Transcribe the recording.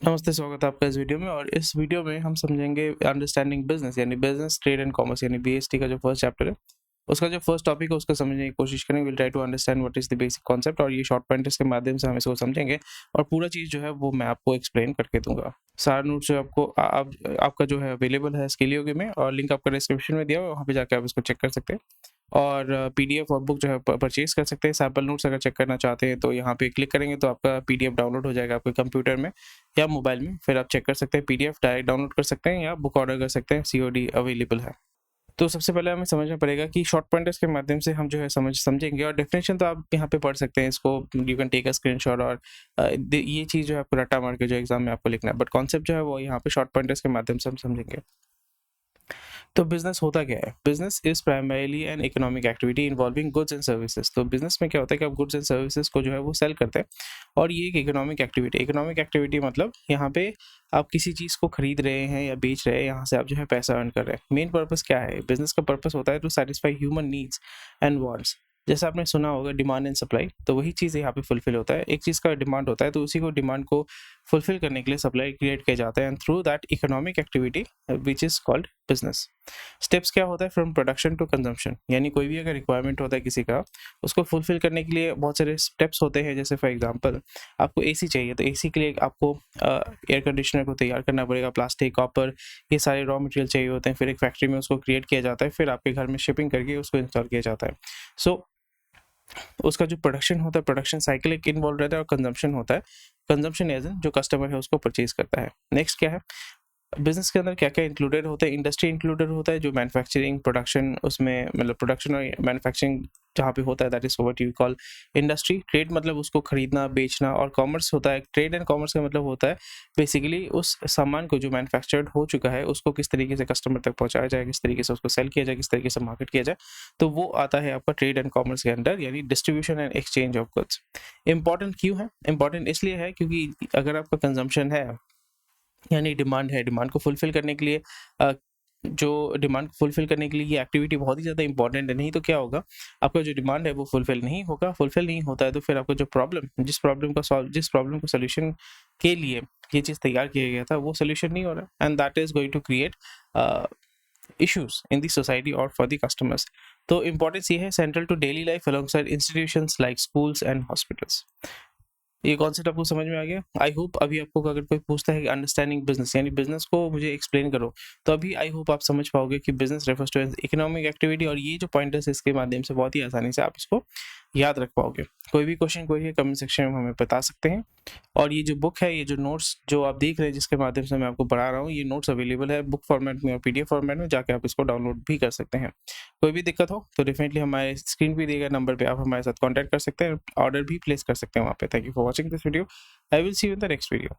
नमस्ते, स्वागत है आपका इस वीडियो में। और इस वीडियो में हम समझेंगे अंडरस्टैंडिंग बिजनेस यानी बिजनेस ट्रेड एंड कॉमर्स यानी बीएसटी का जो फर्स्ट चैप्टर है, उसका जो फर्स्ट टॉपिक है उसको समझने की कोशिश करेंगे। Will try to understand what is the basic concept, और ये शॉर्ट पॉइंटर्स के माध्यम से हम इसको समझेंगे और पूरा चीज़ जो है वो मैं आपको एक्सप्लेन करके दूंगा। सारा नोट्स जो आपको आपका जो है अवेलेबल है स्किलियोगी में, और लिंक आपका डिस्क्रिप्शन में दिया हुआ है, वहाँ पे जाकर आप इसको चेक कर सकते हैं। और पीडीएफ और बुक जो है परचेज कर सकते हैं। सैम्पल नोट्स अगर चेक करना चाहते हैं तो यहाँ पे क्लिक करेंगे तो आपका पीडीएफ डाउनलोड हो जाएगा आपके कंप्यूटर में या मोबाइल में। फिर आप चेक कर सकते हैं, पीडीएफ डायरेक्ट डाउनलोड कर सकते हैं या बुक ऑर्डर कर सकते हैं, सीओडी अवेलेबल है। तो सबसे पहले हमें समझना पड़ेगा कि शॉर्ट पॉइंटर्स के माध्यम से हम जो है समझेंगे। और डेफिनेशन तो आप यहाँ पे पढ़ सकते हैं इसको, you can take a screenshot. और ये चीज़ जो है आपको रट्टा मार के जो एग्जाम में आपको लिखना है, बट कॉन्सेप्ट जो है वो यहाँ पे शॉर्ट पॉइंटर्स के माध्यम से हम समझेंगे। तो बिजनेस होता क्या है? Business is primarily an economic activity involving goods and services. तो बिजनेस में क्या होता है कि आप गुड्स एंड सर्विसेज को जो है वो सेल करते हैं, और ये एक इकोनॉमिक एक्टिविटी मतलब यहाँ पे आप किसी चीज़ को खरीद रहे हैं या बेच रहे हैं, यहाँ से आप जो है पैसा अर्न कर रहे हैं। मेन पर्पस क्या है? बिजनेस का पर्पस होता है to satisfy human needs and wants. जैसे आपने सुना होगा डिमांड एंड सप्लाई, तो वही चीज़ यहाँ पे फुलफिल होता है। एक चीज़ का डिमांड होता है तो उसी को डिमांड को फुलफिल करने के लिए सप्लाई क्रिएट किया जाता है, and through that economic activity which is called business. Steps क्या होता है? फ्रॉम प्रोडक्शन टू कंजम्पशन, यानी कोई भी अगर रिक्वायरमेंट होता है किसी का, उसको फुलफिल करने के लिए बहुत सारे स्टेप्स होते हैं। जैसे फॉर एग्जांपल आपको एसी चाहिए, तो एसी के लिए आपको एयर कंडीशनर को तैयार करना पड़ेगा, प्लास्टिक, कॉपर, ये सारे रॉ मटेरियल चाहिए होते हैं। फिर एक फैक्ट्री में उसको क्रिएट किया जाता है, फिर आपके घर में शिपिंग करके उसको इंस्टॉल किया जाता है। सो उसका जो प्रोडक्शन होता है, प्रोडक्शन साइकिल एक इन्वॉल्व रहता है, और कंजम्पशन होता है। कंजम्पशन एज जो कस्टमर है उसको परचेज करता है। नेक्स्ट क्या है? बिजनेस के अंदर क्या क्या इंक्लूडेड होता है? इंडस्ट्री इंक्लूडेड होता है, जो मैन्युफैक्चरिंग प्रोडक्शन, उसमें मतलब प्रोडक्शन और मैन्युफैक्चरिंग जहाँ पे होता है, that is what you call industry. Trade मतलब उसको खरीदना बेचना, और कॉमर्स होता है, ट्रेड एंड कॉमर्स का मतलब होता है बेसिकली उस सामान को जो मैन्युफैक्चर्ड हो चुका है उसको किस तरीके से कस्टमर तक पहुंचाया जाए, किस तरीके से उसको सेल किया जाए, किस तरीके से मार्केट किया जाए। तो वो आता है आपका ट्रेड एंड कॉमर्स के अंदर, यानी distribution and exchange of goods. Important क्यों है? इंपॉर्टेंट इसलिए है क्योंकि अगर आपका कंजम्पशन है यानी डिमांड है, डिमांड को फुलफिल करने के लिए जो डिमांड को फुलफिल करने के लिए ये एक्टिविटी बहुत ही ज़्यादा इंपॉर्टेंट है। नहीं तो क्या होगा, आपका जो डिमांड है वो फुलफिल नहीं होगा। फुलफिल नहीं होता है तो फिर आपका जो जिस प्रॉब्लम का सोल्यूशन के लिए ये चीज़ तैयार किया गया था वो सोल्यूशन नहीं हो रहा, and that is going to create issues in the society or for the customers. तो इम्पोर्टेंस ये है central to daily life alongside institutions like schools and hospitals. ये कॉन्सेप्ट आपको समझ में आ गया? आई होप अभी आपको अगर कोई पूछता है कि अंडरस्टैंडिंग बिजनेस यानी बिजनेस को मुझे एक्सप्लेन करो, तो अभी आई होप आप समझ पाओगे कि business refers to economic activity, और ये जो पॉइंटर्स है इसके माध्यम से बहुत ही आसानी से आप इसको याद रख पाओगे। कोई भी क्वेश्चन कोई है कमेंट सेक्शन में हमें बता सकते हैं। और ये जो बुक है, ये जो नोट्स जो आप देख रहे हैं जिसके माध्यम से मैं आपको पढ़ा रहा हूँ, ये नोट्स अवेलेबल है बुक फॉर्मेट में और पीडीएफ फॉर्मेट में, जाके आप इसको डाउनलोड भी कर सकते हैं। कोई भी दिक्कत हो तो डेफिनेटली हमारे स्क्रीन पे दिए गए नंबर पे आप हमारे साथ कॉन्टैक्ट कर सकते हैं, ऑर्डर भी प्लेस कर सकते हैं वहाँ पे। Thank you for watching this video. I will see you in the next video.